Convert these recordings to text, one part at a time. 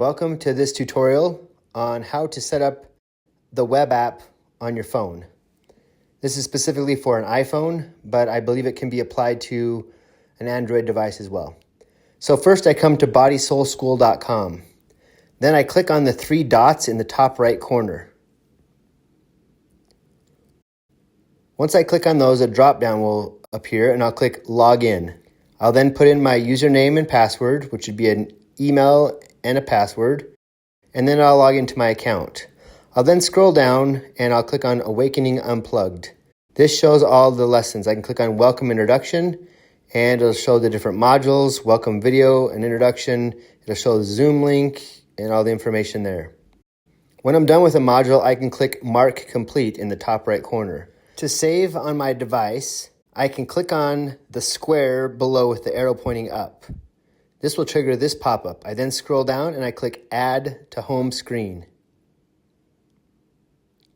Welcome to this tutorial on how to set up the web app on your phone. This is specifically for an iPhone, but I believe it can be applied to an Android device as well. So first I come to bodysoulschool.com. Then I click on the three dots in the top right corner. Once I click on those, a drop-down will appear and I'll click Login. I'll then put in my username and password, which would be an email and a password, and then I'll log into my account. I'll then scroll down and I'll click on Awakening Unplugged. This shows all the lessons. I can click on Welcome Introduction and it'll show the different modules, Welcome Video and Introduction. It'll show the Zoom link and all the information there. When I'm done with a module, I can click Mark Complete in the top right corner. To save on my device, I can click on the square below with the arrow pointing up. This will trigger this pop-up. I then scroll down and I click Add to Home Screen.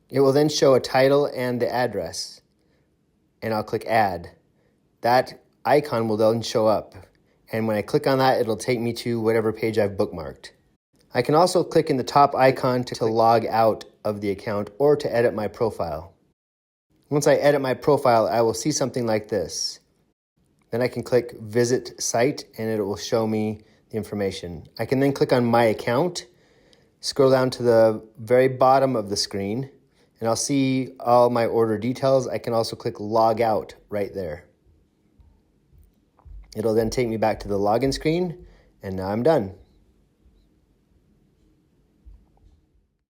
It will then show a title and the address. And I'll click Add. That icon will then show up. And when I click on that, it'll take me to whatever page I've bookmarked. I can also click in the top icon to log out of the account or to edit my profile. Once I edit my profile, I will see something like this. Then I can click Visit Site and it will show me the information. I can then click on My Account, scroll down to the very bottom of the screen, and I'll see all my order details. I can also click Log Out right there. It'll then take me back to the login screen, and now I'm done.